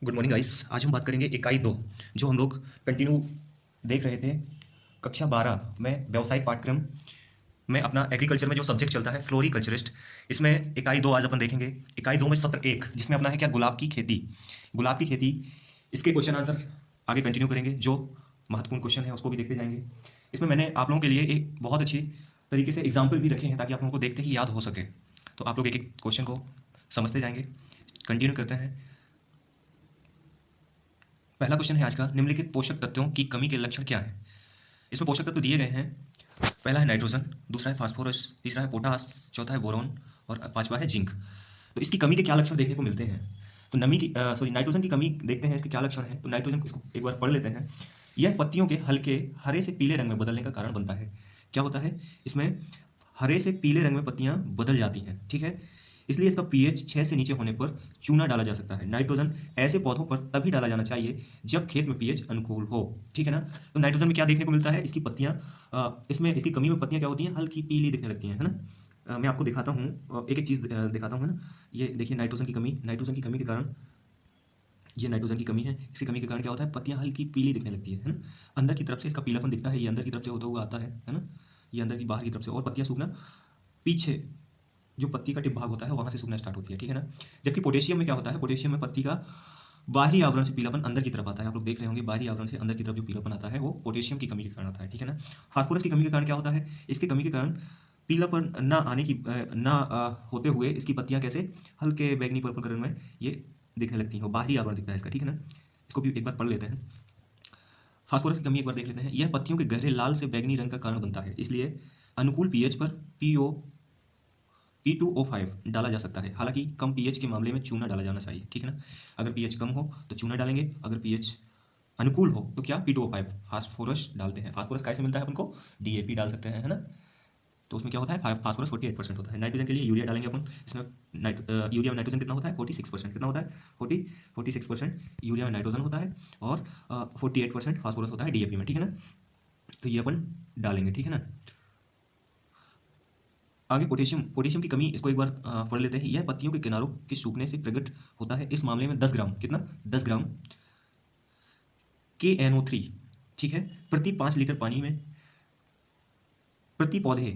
Good morning guys. आज हम बात करेंगे इकाई 2 जो हम लोग कंटिन्यू देख रहे थे कक्षा 12 में व्यवसायिक पाठ्यक्रम में अपना एग्रीकल्चर में जो सब्जेक्ट चलता है फ्लोरिकल्चरिस्ट। इसमें इकाई 2 आज अपन देखेंगे। इकाई 2 में सत्र 1 जिसमें अपना है क्या, गुलाब की खेती। गुलाब की खेती, इसके क्वेश्चन आंसर आगे कंटिन्यू करेंगे। जो महत्वपूर्ण क्वेश्चन है उसको भी देखते जाएंगे। इसमें मैंने आप लोगों के लिए एक बहुत अच्छी तरीके से एग्जाम्पल भी रखे हैं ताकि आप लोगों को देखते ही याद हो सके। तो आप लोग एक एक क्वेश्चन को समझते जाएंगे। कंटिन्यू करते हैं। पहला क्वेश्चन है आज का, निम्नलिखित पोषक तत्वों की कमी के लक्षण क्या है। इसमें पोषक तत्व दिए गए हैं। पहला है नाइट्रोजन, दूसरा है फास्फोरस, तीसरा है पोटास, चौथा है बोरोन और पांचवा है जिंक। तो इसकी कमी के क्या लक्षण देखने को मिलते हैं। तो नाइट्रोजन की कमी देखते हैं, इसके क्या लक्षण है। तो नाइट्रोजन को इसको एक बार पढ़ लेते हैं। यह पत्तियों के हल्के हरे से पीले रंग में बदलने का कारण बनता है। क्या होता है इसमें, हरे से पीले रंग में पत्तियां बदल जाती हैं, ठीक है। इसलिए इसका पीएच 6 से नीचे होने पर चूना डाला जा सकता है। नाइट्रोजन ऐसे पौधों पर तभी डाला जाना चाहिए जब खेत में पीएच अनुकूल हो, ठीक है ना। तो नाइट्रोजन में क्या देखने को मिलता है, इसकी पत्तियां इसमें इसकी कमी में पत्तियां क्या होती हैं, हल्की पीली दिखने लगती हैं, है ना। मैं आपको दिखाता हूँ, एक एक चीज़ दिखाता हूँ, है ना। ये देखिए नाइट्रोजन की कमी, नाइट्रोजन की कमी के कारण, ये नाइट्रोजन की कमी है। इसकी कमी के कारण क्या होता है, पत्तियां हल्की पीली दिखने लगती है ना। अंदर की तरफ से इसका पीलापन दिखता है, ये अंदर की तरफ से होता हुआ आता है ना। ये अंदर की बाहर की तरफ से, और पत्तियां सूखना पीछे जो पत्ती का टिप भाग होता है वहां से सूखना स्टार्ट होती है, ठीक है ना। जबकि पोटेशियम में क्या होता है, पोटेशियम में पत्ती का बाहरी आवरण से पीलापन अंदर की तरफ आता है। आप लोग देख रहे होंगे बाहरी आवरण से अंदर की तरफ जो पीलापन आता है वो पोटेशियम की कमी के कारण आता है, ठीक है ना। फास्फोरस की कमी के कारण क्या होता है, इसकी कमी के कारण पीलापन ना आने की होते हुए इसकी पत्तियां कैसे हल्के बैगनी पर्पल कलर में ये दिखने लगती हैं, बाहरी आवरण दिखता है इसका, ठीक है ना। इसको भी एक बार पढ़ लेते हैं। फास्फोरस की कमी एक बार देख लेते हैं। यह पत्तियों के गहरे लाल से बैगनी रंग का कारण बनता है, इसलिए अनुकूल पीएच पर P2O5 डाला जा सकता है। हालांकि कम पीएच के मामले में चूना डाला जाना चाहिए, ठीक है ना। अगर पीएच कम हो तो चूना डालेंगे, अगर पीएच अनुकूल हो तो क्या, P2O5 फास्फोरस डालते हैं। फास्फोरस कैसे मिलता है अपन को, डीएपी डाल सकते हैं, है ना। तो उसमें क्या होता है, फास्फोरस 48% होता है। नाइट्रोजन के लिए यूरिया डालेंगे अपन, इसमें यूरिया में नाइट्रोजन कितना होता है, 46%। कितना होता है, 46% यूरिया में नाइट्रोजन होता है और 48% फास्फोरस होता है डीएपी में, ठीक है ना। तो ये अपन डालेंगे, ठीक है ना। आगे पोटेशियम की कमी, इसको एक बार पढ़ लेते हैं। यह पत्तियों के किनारों के सूखने से प्रकट होता है। इस मामले में 10 ग्राम, कितना, 10 ग्राम KNO3, ठीक है, प्रति 5 लीटर पानी में प्रति पौधे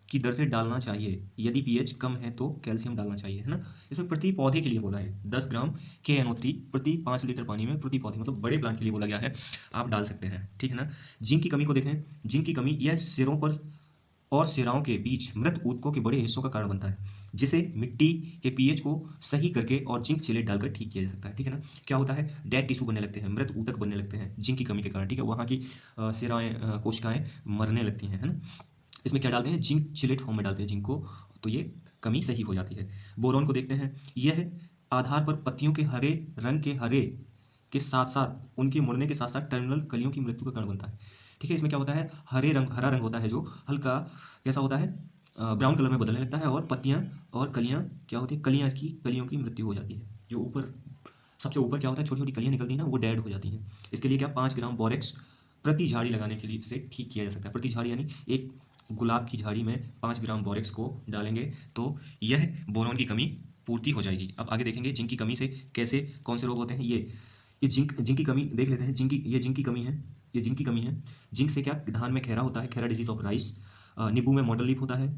की दर से डालना चाहिए। यदि पीएच कम है तो कैल्शियम डालना चाहिए, है ना। इसमें प्रति पौधे के लिए बोला है 10 ग्राम KNO3 प्रति 5 लीटर पानी में प्रति पौधे, मतलब बड़े प्लांट के लिए बोला गया है, आप डाल सकते हैं, ठीक है ना। जिंक की कमी को देखें। जिंक की कमी, यह सिरों पर और सिराओं के बीच मृत ऊतकों के बड़े हिस्सों का कारण बनता है, जिसे मिट्टी के पीएच को सही करके और जिंक चिलेट डालकर ठीक किया जा सकता है, ठीक है ना। क्या होता है, डेड टिश्यू बनने लगते हैं, मृत ऊतक बनने लगते हैं जिंक की कमी के कारण, ठीक है। वहाँ की सिराएं, कोशिकाएं मरने लगती हैं, है ना। इसमें क्या डालते हैं, जिंक चिलेट फॉर्म में डालते हैं जिंक को, तो ये कमी सही हो जाती है। बोरॉन को देखते हैं। यह आधार पर पत्तियों के हरे रंग के हरे के साथ साथ उनके मुड़ने के साथ साथ टर्मिनल कलियों की मृत्यु का कारण बनता है, ठीक है। इसमें क्या होता है, हरा रंग होता है जो हल्का कैसा होता है, ब्राउन कलर में बदलने लगता है, और पत्तियां और कलियां क्या होती है, कलियां, इसकी कलियों की मृत्यु हो जाती है। जो ऊपर सबसे ऊपर क्या होता है, छोटी छोटी कलियां निकलती हैं ना, वो डेड हो जाती हैं। इसके लिए क्या, 5 ग्राम बोरेक्स प्रति झाड़ी लगाने के लिए इसे ठीक किया जा सकता है। प्रति झाड़ी यानी एक गुलाब की झाड़ी में 5 ग्राम बोरेक्स को डालेंगे तो यह बोरॉन की कमी पूर्ति हो जाएगी। अब आगे देखेंगे जिंक की कमी से कैसे कौन से रोग होते हैं। ये जिंक की कमी देख लेते हैं। जिंक की कमी है, ये जिंक की कमी है। जिंक से क्या, धान में खैरा होता है, खैरा डिजीज ऑफ राइस। नींबू में मॉडल लीफ होता है।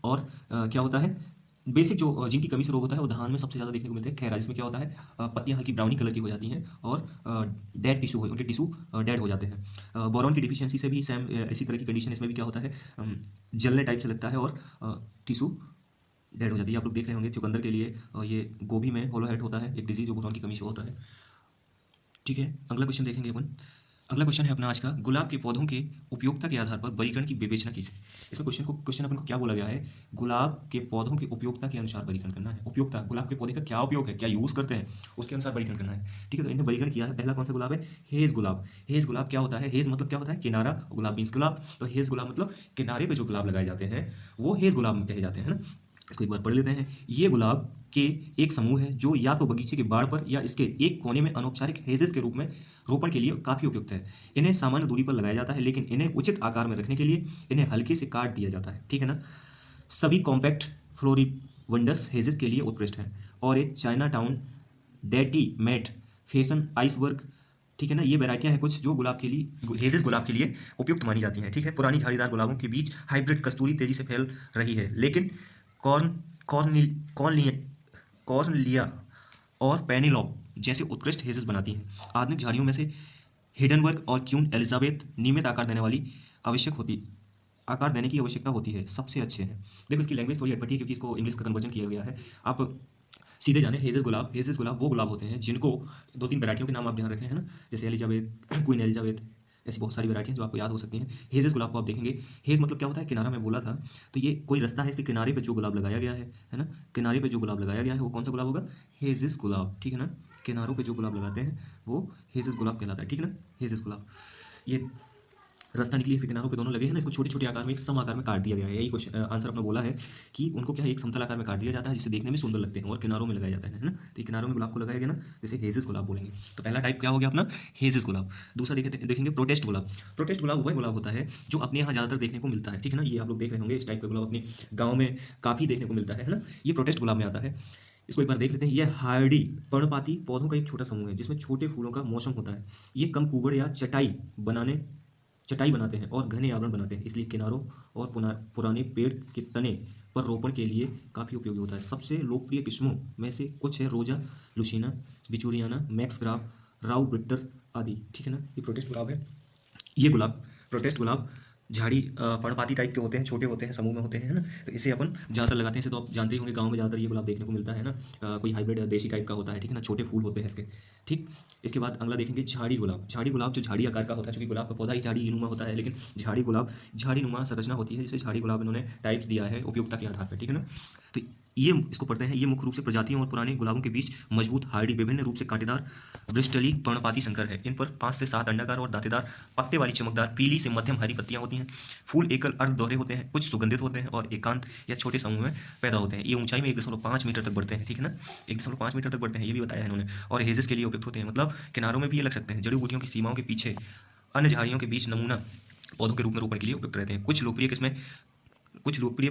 और क्या होता है, बेसिक जो जिंक की कमी से रोग होता है वो धान में सबसे ज़्यादा देखने को मिलते हैं, खैरा, जिसमें क्या होता है, पत्तियां हल्की ब्राउनी कलर की हो जाती हैं और डेड टिश्यू, उनके टिश्यू डेड हो जाते हैं। बोरॉन की डिफिशियंसी से भी सेम इसी तरह की कंडीशन, इसमें भी क्या होता है, जलने टाइप से लगता है और टिश्यू डेड हो जाती है। आप लोग देख रहे होंगे चुकंदर के लिए ये गोभी में होलो हेड होता है, एक डिजीज जो बोरॉन की कमी से होता है, ठीक है। अगला क्वेश्चन देखेंगे अपन। अगला क्वेश्चन है अपना आज का, गुलाब के पौधों के उपयोगिता के आधार पर वर्गीकरण की विवेचना कीजिए। इसमें क्वेश्चन अपन को क्या बोला गया है, गुलाब के पौधों की उपयोगिता के अनुसार वर्गीकरण करना है। उपयोगिता, गुलाब के पौधे का क्या उपयोग है, क्या यूज करते हैं, उसके अनुसार वर्गीकरण करना है, ठीक है। तो इन्हें वर्गीकरण किया है। पहला कौन सा गुलाब है, हेज गुलाब। हेज गुलाब क्या होता है, हेज मतलब क्या होता है, किनारा, गुलाब मीन्स गुलाब, तो हेज गुलाब मतलब किनारे पे जो गुलाब लगाए जाते हैं वो हेज गुलाब कहे जाते हैं ना। इसको एक बार पढ़ लेते हैं। ये गुलाब के एक समूह है जो या तो बगीचे के बाड़ पर या इसके एक कोने में अनौपचारिक हेजेस के रूप में रोपण के लिए काफी उपयुक्त है। इन्हें सामान्य दूरी पर लगाया जाता है, लेकिन इन्हें उचित आकार में रखने के लिए इन्हें हल्के से काट दिया जाता है, ठीक है ना। सभी कॉम्पैक्ट फ्लोरिवंडस हेजेस के लिए उत्कृष्ट है और एक चाइना टाउन डेटी मैट फैशन आइसवर्क, ठीक है ना, ये वैरायटियां हैं कुछ जो गुलाब के लिए, हेजेस गुलाब के लिए उपयुक्त मानी जाती हैं। ठीक है, पुरानी झाड़ीदार गुलाबों के बीच हाइब्रिड कस्तूरी तेजी से फैल रही है, लेकिन कॉर्न कॉर्निल कॉर्निया कॉर्नलिया और पेनिलॉप जैसे उत्कृष्ट हेजेस बनाती हैं। आधुनिक झाड़ियों में से हिडनवर्क और क्यून एलिजाबेथ नियमित आकार देने की आवश्यकता होती है, सबसे अच्छे हैं। देखो इसकी लैंग्वेज थोड़ी अटपटी है क्योंकि इसको इंग्लिश का कन्वर्जन किया गया है। आप सीधे जाने, हेजेस गुलाब वो गुलाब होते हैं जिनको दो तीन वैरायटियों के नाम आप ध्यान रखें, है ना, जैसे एलिजाबेथ, क्वीन एलिजाबेथ, ऐसी बहुत सारी वैरायटी हैं जो आपको याद हो सकती हैं। हेजेस गुलाब को आप देखेंगे, हेज मतलब क्या होता है, किनारा, मैं बोला था। तो ये कोई रास्ता है, इसके किनारे पे जो गुलाब लगाया गया है ना, किनारे पे जो गुलाब लगाया गया है वो कौन सा गुलाब होगा, हेजेस गुलाब, ठीक है ना। किनारों पे जो गुलाब लगाते हैं वो हेजेस गुलाब कहलाता है, ठीक है ना, हेजेस गुलाब। ये रास्ता निकली इसके किनारों पे दोनों लगे हैं ना, इसको छोटे छोटे आकार में, एक सम आकार में काट दिया गया है। यही क्वेश्चन आंसर अपना बोला है कि उनको क्या है, एक समतल आकार में काट दिया जाता है जिससे देखने में सुंदर लगते हैं और किनारों में लगाया जाता है ना। तो ये किनारों में गुलाब को लगाया गया ना, जैसे हेजेस गुलाब बोलेंगे। तो पहला टाइप क्या हो गया अपना, हेजेस गुलाब। दूसरा देखेंगे प्रोटेस्ट गुलाब। प्रोटेस्ट गुलाब वह गुलाब होता है जो अपने यहाँ ज़्यादातर देखने को मिलता है, ठीक है ना। ये आप लोग देख रहे होंगे, इस टाइप का गुलाब अपने गाँव में काफ़ी देखने को मिलता है ना। ये प्रोटेस्ट गुलाब में आता है। इसको एक बार देख लेते हैं। यह हार्डी पर्णपाती पौधों का एक छोटा समूह है जिसमें छोटे फूलों का मौसम होता है। ये कम कुबड़ या चटाई बनाते हैं और घने आवरण बनाते हैं, इसलिए किनारों और पुराने पेड़ के तने पर रोपण के लिए काफ़ी उपयोगी होता है। सबसे लोकप्रिय किस्मों में से कुछ है रोजा, लुसीना, बिचूरियाना, मैक्स ग्राफ, राउ बिट्टर आदि, ठीक है ना। ये प्रोटेस्ट गुलाब है। ये गुलाब, प्रोटेस्ट गुलाब झाड़ी पर्णपाती टाइप के होते हैं, छोटे होते हैं, समूह में होते हैं, है ना। तो इसे अपन ज़्यादातर लगाते हैं। इसे तो आप जानते ही होंगे, गांव में ज़्यादातर ये गुलाब देखने को मिलता है ना। कोई हाइब्रिड देसी टाइप का होता है, ठीक है ना, छोटे फूल होते हैं इसके, ठीक। इसके बाद अगला देखेंगे झाड़ी गुलाब। झाड़ी गुलाब जो झाड़ी आकार का होता है, क्योंकि गुलाब का पौधा ही झाड़ी नुमा होता है, लेकिन झाड़ी गुलाब झाड़ी नुमा संरचना होती है, जिसे झाड़ी गुलाब इन्होंने टाइप्स दिया है उपयुक्तता के आधार पर, ठीक है ना। तो ये इसको पढ़ते हैं। ये मुख्य रूप से प्रजातियों और पुराने गुलाबों के बीच मजबूत हार्डी, विभिन्न रूप से कांटेदार वृष्टली पर्णपाती संकर है। इन पर 5 से 7 अंडाकार और दांतेदार पत्ते वाली चमकदार पीली से मध्यम हरी पत्तियां होती हैं। फूल एकल अर्ध दोहरे होते हैं, कुछ सुगंधित होते हैं और एकांत या छोटे समूह में पैदा होते हैं। ये ऊंचाई में 1.5 मीटर तक बढ़ते हैं, ठीक है ना, 1.5 मीटर तक बढ़ते हैं, ये भी बताया है इन्होंने। और हेजेस के लिए उपयुक्त होते हैं, मतलब किनारों में भी ये लग सकते हैं। जड़ी बूटियों की सीमाओं के पीछे अन्य झाड़ियों के बीच नमूना पौधों के रूप में रोपण के लिए उपयुक्त रहते हैं। कुछ लोकप्रिय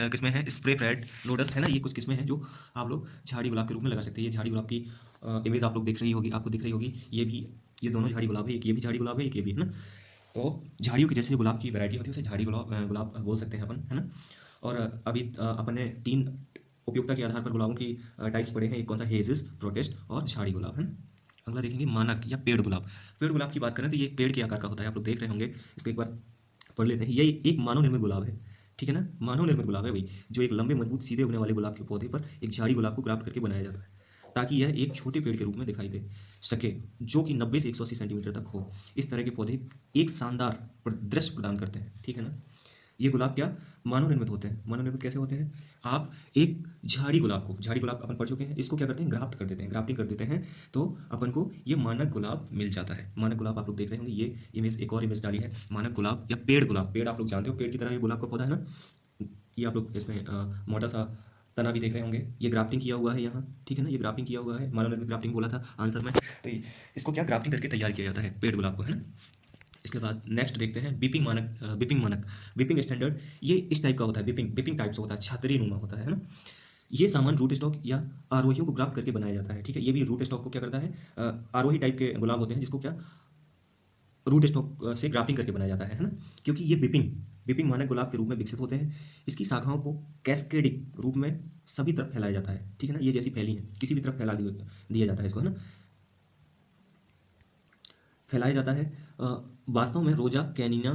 किस्में हैं स्प्रे फ्रेड लोडस, है ना। ये कुछ किस्में हैं जो आप लोग झाड़ी गुलाब के रूप में लगा सकते हैं। ये झाड़ी गुलाब की इमेज आप लोग दिख रही होगी, आपको दिख रही होगी। ये दोनों झाड़ी गुलाब है, एक ये भी झाड़ी गुलाब है, एक ये भी, है ना। तो झाड़ियों के जैसे जो गुलाब की वैरायटी होती है उसे झाड़ी गुलाब बोल सकते हैं अपन, है ना। और अभी अपन ने 3 उपयुक्तता के आधार पर गुलाबों की टाइप्स पढ़े हैं। एक कौन सा, हेजेस, प्रोटेस्ट और झाड़ी गुलाब, है ना। अगला देखेंगे मानक या पेड़ गुलाब। पेड़ गुलाब की बात करें तो ये एक पेड़ के आकार का होता है, आप लोग देख रहे होंगे। इसको एक बार पढ़ लेते हैं। ये एक मानव निर्मित गुलाब है, ठीक है ना, मानव निर्मित गुलाब है भाई, जो एक लंबे मजबूत सीधे उगने वाले गुलाब के पौधे पर एक झाड़ी गुलाब को ग्राफ्ट करके बनाया जाता है ताकि यह एक छोटे पेड़ के रूप में दिखाई दे सके जो कि 90 से 180 सेंटीमीटर तक हो। इस तरह के पौधे एक शानदार दृश्य प्रदान करते हैं, ठीक है ना। ये गुलाब क्या, मानव निर्मित होते हैं। मानव निर्मित कैसे होते हैं, आप एक झाड़ी गुलाब अपन पढ़ चुके हैं, इसको क्या करते हैं, ग्राफ्ट कर देते हैं, ग्राफ्टिंग कर देते हैं, तो अपन को ये मानक गुलाब मिल जाता है। मानक गुलाब आप लोग देख रहे होंगे, ये इमेज, एक और इमेज डाली है मानक गुलाब या पेड़ गुलाब। पेड़ आप लोग जानते हो, पेड़ की तरह ये गुलाब का पौधा है ना। ये आप लोग इसमें मोटा सा तना भी देख रहे होंगे। ये ग्राफ्टिंग किया हुआ है यहाँ, ठीक है ना, ये ग्राफ्टिंग किया हुआ है। मानव निर्मित ग्राफ्टिंग बोला था आंसर में, तो इसको क्या ग्राफ्टिंग करके तैयार किया जाता है पेड़ गुलाब को, है ना। इसके बाद नेक्स्ट देखते हैं बिपिंग स्टैंडर्ड। ये इस टाइप का होता है, बिपिंग टाइप से होता है, छतरी नुमा होता है ना। ये सामान रूट स्टॉक या आरोहियों को ग्राफ्ट करके बनाया जाता है, ठीक है। ये भी रूट स्टॉक को क्या करता है, आरोही टाइप के गुलाब होते हैं जिसको क्या रूट स्टॉक से ग्राफ्टिंग करके बनाया जाता है ना। क्योंकि ये बिपिंग मानक गुलाब के रूप में विकसित होते हैं। इसकी शाखाओं को कैस्केडिक रूप में सभी तरफ फैलाया जाता है, ठीक है ना। ये जैसी फैली है, किसी भी तरफ दिया जाता है इसको, है ना, फैलाया जाता है। वास्तव में रोजा कैनिना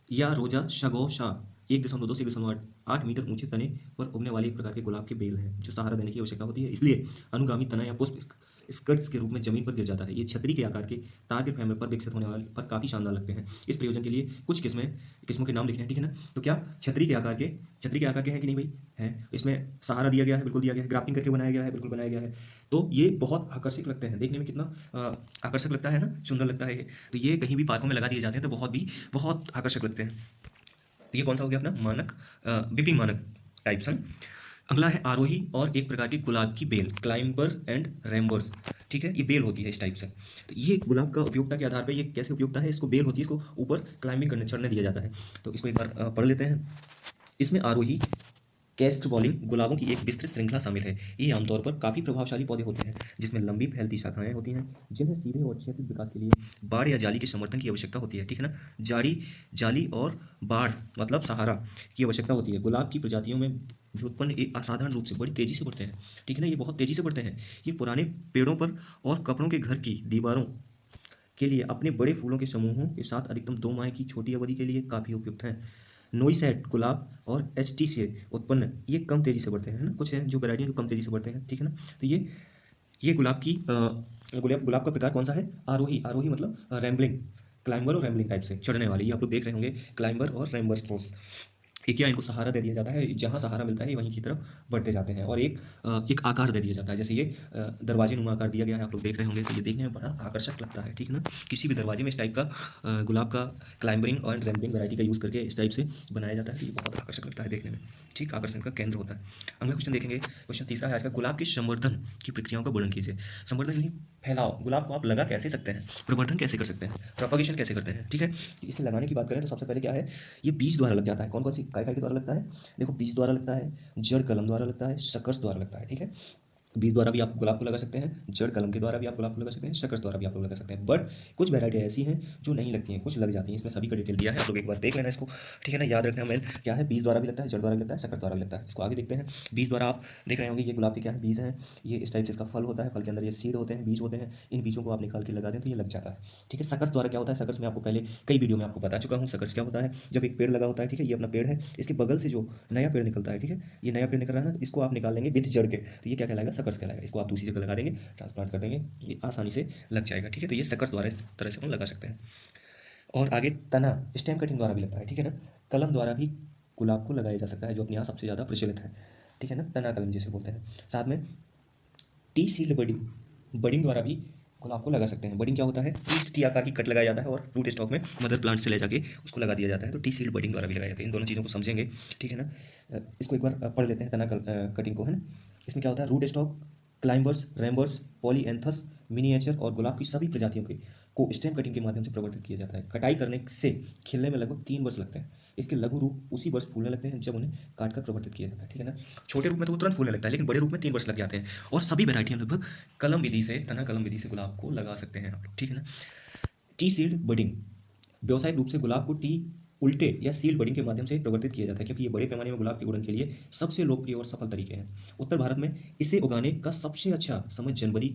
या रोजा शगोशा 1.2 से 1.8 मीटर ऊंचे तने पर उगने वाले एक प्रकार के गुलाब के बेल हैं जो सहारा देने की आवश्यकता होती है, इसलिए अनुगामी तना या पुष्प स्कर्ट्स के रूप में जमीन पर गिर जाता है। ये छतरी के आकार के तार के फैमे पर विकसित होने वाले पर काफ़ी शानदार लगते हैं। इस प्रयोजन के लिए कुछ किस्मों के नाम लिखे हैं, ठीक है ना। तो क्या छतरी के आकार के हैं कि नहीं भाई, हैं। इसमें सहारा दिया गया है, बिल्कुल दिया गया है। ग्राफ्टिंग करके बनाया गया है, बिल्कुल बनाया गया है। तो ये बहुत आकर्षक लगते हैं देखने में, कितना आकर्षक लगता है ना, सुंदर लगता है ये। तो ये कहीं भी पार्कों में लगा दिए जाते हैं तो बहुत आकर्षक लगते हैं। तो ये कौन सा हो गया अपना मानक, बिपिंग मानक टाइप्स है। अगला है आरोही और एक प्रकार की गुलाब की बेल, क्लाइंबर एंड रैम्बर्स, ठीक है। ये बेल होती है इस टाइप से। तो ये गुलाब का उपयोगिता के आधार पर ये कैसे उपयोगिता है, इसको बेल होती है, इसको ऊपर क्लाइंबिंग करने चढ़ने दिया जाता है। तो इसको एक बार पढ़ लेते हैं। इसमें आरोही कैस्ट बॉलिंग गुलाबों की एक विस्तृत श्रृंखला शामिल है। ये आमतौर पर काफ़ी प्रभावशाली पौधे होते हैं जिसमें लंबी फैलती शाखाएं होती हैं जिन्हें सीधे और क्षैतिज विकास के लिए बाड़ या जाली के समर्थन की आवश्यकता होती है। ठीक है ना, जाली जाली और बाढ़ मतलब सहारा की आवश्यकता होती है। गुलाब की प्रजातियों में भी उत्पन्न एक असाधारण रूप से बड़ी तेजी से बढ़ते हैं। ठीक है ना, ये बहुत तेजी से बढ़ते हैं। ये पुराने पेड़ों पर और कपड़ों के घर की दीवारों के लिए अपने बड़े फूलों के समूहों के साथ अधिकतम 2 माह की छोटी अवधि के लिए काफ़ी उपयुक्त हैं। नोइसैट गुलाब और एचटी से उत्पन्न ये कम तेजी से बढ़ते हैं, है ना, कुछ हैं जो वैरायटी जो कम तेजी से बढ़ते हैं। ठीक है ना, तो ये गुलाब की गुलाब का प्रकार कौन सा है? आरोही। आरोही मतलब रैम्बलिंग, क्लाइंबर और रैम्बलिंग टाइप से चढ़ने वाली। ये आप लोग देख रहे होंगे, क्लाइंबर और रैम्बर स्ट्रोस। एक क्या इनको सहारा दे दिया जाता है, जहाँ सहारा मिलता है ये वहीं की तरफ बढ़ते जाते हैं। और एक आकार दे दिया जाता है, जैसे ये दरवाजे नुमा आकार दिया गया है, आप लोग देख रहे होंगे, तो ये देखने में बड़ा आकर्षक लगता है। ठीक है ना, किसी भी दरवाजे में इस टाइप का गुलाब का क्लाइंबरिंग और रैम्बलिंग वैरायटी का यूज़ करके इस टाइप से बनाया जाता है, तो ये बहुत आकर्षक लगता है देखने में। ठीक, आकर्षण का केंद्र होता है। अगला क्वेश्चन देखेंगे, क्वेश्चन तीसरा है आज का, गुलाब के संवर्धन की प्रक्रियाओं का वर्णन कीजिए। संवर्धन यानी फैलाव। गुलाब को आप लगा कैसे सकते हैं, प्रवर्धन कैसे कर सकते हैं, प्रोपगेशन कैसे करते हैं। ठीक है, इसमें लगाने की बात करें तो सबसे पहले क्या है, ये बीज द्वारा लग जाता है। कौन कौन सी काय के द्वारा लगता है? देखो, बीज द्वारा लगता है, जड़ कलम द्वारा लगता है, शकर्ष द्वारा लगता है। ठीक है, बीज द्वारा भी आप गुलाब को लगा सकते हैं, जड़ कलम के द्वारा भी आप गुलाब को लगा सकते हैं, शकर्ष द्वारा भी आप लोग लगा सकते हैं। बट कुछ वैरायटी ऐसी हैं जो नहीं लगती हैं, कुछ लग जाती हैं। इसमें सभी का डिटेल दिया है, आप लोग एक बार देख लेना इसको। ठीक है ना, याद रखना मेन क्या है, बीज द्वारा भी लगता है, जड़ द्वारा भी लगता है, शकर्ष द्वारा भी लगता है। इसको आगे देखते हैं। बीज द्वारा आप देख रहे होंगे, ये गुलाब के क्या है, बीज हैं। ये इस टाइप से इसका फल होता है, फल के अंदर ये सीड होते हैं, बीज होते हैं। इन बीजों को आप निकाल के लगा दें तो ये लग जाता है। ठीक है, शकर्ष द्वारा क्या होता है, शकर्ष में आपको पहले कई वीडियो में आपको बता चुका हूँ। शकर्ष क्या होता है, जब एक पेड़ लगा होता है, ठीक है, ये अपना पेड़ है, इसके बगल से जो नया पेड़ निकलता है, ठीक है, ये नया पेड़ निकल रहा है ना, तो इसको आप निकाल लेंगे विथ जड़ के, तो ये क्या कहलाएगा, शकर्ष कहलाएगा। इसको आप दूसरी जगह लगा देंगे, ट्रांसप्लांट कर देंगे, ये आसानी से लग जाएगा। ठीक है, तो ये शकर्ष द्वारा इस तरह से हम लगा सकते हैं। और आगे तना, स्टेम कटिंग द्वारा भी लगता है। ठीक है ना, कलम द्वारा भी गुलाब को लगाया जा सकता है, जो अपने यहाँ सबसे ज़्यादा प्रचलित है। ठीक है ना, तना कलम जिसे बोलते हैं। साथ में टी सीड बडिंग, बडिंग द्वारा भी गुलाब को लगा सकते हैं। बडिंग क्या होता है, टी आकार की कट लगाया जाता है और रूट स्टॉक में मदर प्लांट से ले जाके उसको लगा दिया जाता है, तो टी सीड बडिंग द्वारा भी लगाया जाता है। इन दोनों चीज़ों को समझेंगे। ठीक है ना, इसको एक बार पढ़ लेते हैं, तना कटिंग को, है ना। इसमें क्या होता है, रूट स्टॉक, क्लाइंबर्स, रैम्बर्स, पॉलीएंथस, मिनिएचर और गुलाब की सभी प्रजातियों के को स्टेम कटिंग के माध्यम से प्रवर्धित किया जाता है। कटाई करने से खिलने में लगभग 3 वर्ष लगते हैं। इसके लघु रूप उसी वर्ष फूलने लगते हैं जब उन्हें काट कर प्रवर्धित किया जाता है। ठीक है ना, छोटे रूप में तो वो तुरंत फूलने लगता है, लेकिन बड़े रूप में 3 वर्ष लग जाते हैं। और सभी वैरायटियां लगभग कलम विधि से, तना कलम विधि से गुलाब को लगा सकते हैं आप लोग। ठीक है ना, टी सीड बडिंग, व्यावसायिक रूप से गुलाब को टी उल्टे या सील बडिंग के माध्यम से प्रवर्धित किया जाता है, क्योंकि ये बड़े पैमाने में गुलाब के गुणन के लिए सबसे लोकप्रिय और सफल तरीके हैं। उत्तर भारत में इसे उगाने का सबसे अच्छा समय जनवरी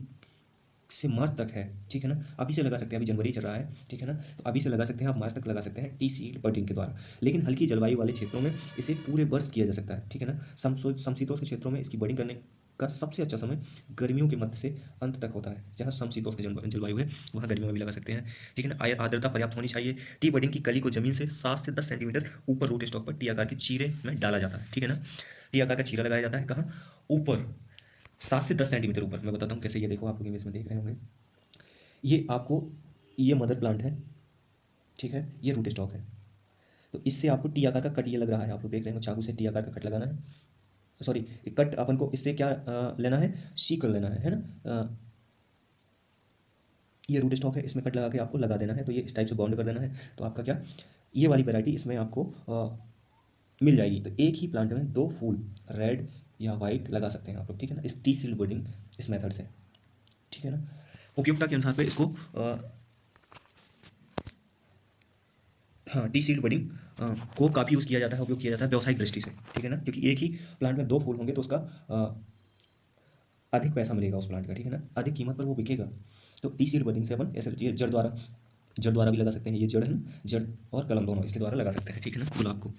से मार्च तक है। ठीक है ना, अभी से लगा सकते हैं, अभी जनवरी चल रहा है। ठीक है ना, तो अभी से लगा सकते हैं, आप मार्च तक लगा सकते हैं टी सीड बडिंग के द्वारा। लेकिन हल्की जलवायु वाले क्षेत्रों में इसे पूरे वर्ष किया जा सकता है। ठीक है ना, समशीतोष्ण क्षेत्रों में इसकी बडिंग करने का सबसे अच्छा समय गर्मियों के मध्य से अंत तक होता है। जहाँ समशीतोष्ण जलवायु है वहाँ गर्मियों में भी लगा सकते हैं। ठीक है ना, आर्द्रता पर्याप्त होनी चाहिए। टी बडिंग की कली को जमीन से 7 से 10 सेंटीमीटर ऊपर रूट स्टॉक पर टी आकार के चीरे में डाला जाता है। ठीक है ना, टी आकार का चीरा लगाया जाता है, कहाँ, ऊपर 7 से 10 सेंटीमीटर ऊपर। मैं बताता हूँ कैसे, ये देखो, आप लोग इमेज में देख रहे होंगे, ये आपको, ये मदर प्लांट है। ठीक है, ये रूट स्टॉक है, तो इससे आपको टी आकार का कट ये लग रहा है, आप लोग देख रहे हो, चाकू से टी आकार का कट लगाना है। सॉरी, कट अपन को इससे क्या लेना है, सीकल लेना है ना। ये रूट स्टॉक है, इसमें कट लगा के आपको लगा देना है, तो ये इस टाइप से बाउंड कर देना है, तो आपका क्या, ये वाली वैरायटी इसमें आपको मिल जाएगी। तो एक ही प्लांट में 2 फूल रेड या वाइट लगा सकते हैं आप लोग। ठीक है ना, इस टी सीड बडिंग इस मेथड से। ठीक है ना, उपयोगिता के अनुसार पे इसको हाँ, टी सीड बडिंग को काफ़ी यूज़ किया जाता है, उपयोग किया जाता है व्यावसायिक दृष्टि से। ठीक है ना, क्योंकि एक ही प्लांट में 2 फूल होंगे तो उसका अधिक पैसा मिलेगा उस प्लांट का। ठीक है ना, अधिक कीमत पर वो बिकेगा। तो टी सीड बडिंग से अपन ऐसे जड़ द्वारा भी लगा सकते हैं, ये जड़ है ना, जड़ और कलम दोनों इसके द्वारा लगा सकते हैं। ठीक है ना, गुलाब को।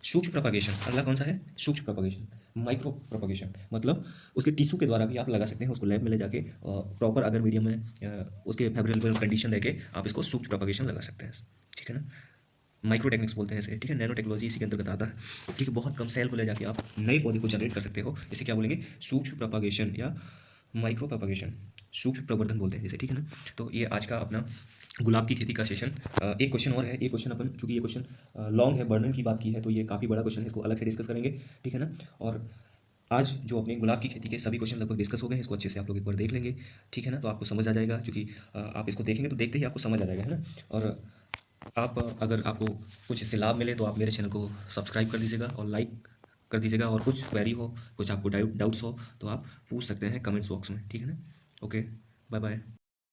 सूक्ष्म प्रोपगेशन, अगला कौन सा है, सूक्ष्म प्रोपगेशन, माइक्रो प्रोपगेशन, मतलब उसके टिश्यू के द्वारा भी आप लगा सकते हैं। उसको लैब में ले जाके प्रॉपर अगर मीडियम में उसके फेवरेबल कंडीशन देके आप इसको सूक्ष्म प्रोपगेशन लगा सकते हैं। ठीक है ना, माइक्रो टेक्निक्स बोलते हैं इसे। ठीक है, नैनो टेक्नोलॉजी इसी के अंतर्गत आता है। ठीक है, बहुत कम सेल को ले जाके आप नए पौधे को जनरेट कर सकते हो, इसे क्या बोलेंगे, सूक्ष्म प्रोपगेशन या माइक्रो प्रोपगेशन, सूक्ष्म प्रवर्धन बोलते हैं जिसे। ठीक है ना, तो ये आज का अपना गुलाब की खेती का सेशन। एक क्वेश्चन और है, एक क्वेश्चन अपन, चूंकि ये क्वेश्चन लॉन्ग है, वर्णन की बात की है, तो ये काफ़ी बड़ा क्वेश्चन है, इसको अलग से डिस्कस करेंगे। ठीक है ना, और आज जो अपने गुलाब की खेती के सभी क्वेश्चन लगभग डिस्कस हो गए हैं, इसको अच्छे से आप लोग एक बार देख लेंगे। ठीक है ना, तो आपको समझ आ जाएगा, क्योंकि आप इसको देखेंगे तो देखते ही आपको समझ आ जाएगा, है ना। और आप, अगर आपको कुछ इससे लाभ मिले तो आप मेरे चैनल को सब्सक्राइब कर दीजिएगा और लाइक कर दीजिएगा। और कुछ क्वेरी हो, कुछ आपको डाउट्स हो तो आप पूछ सकते हैं कमेंट्स बॉक्स में, ठीक है ना। Okay, bye bye.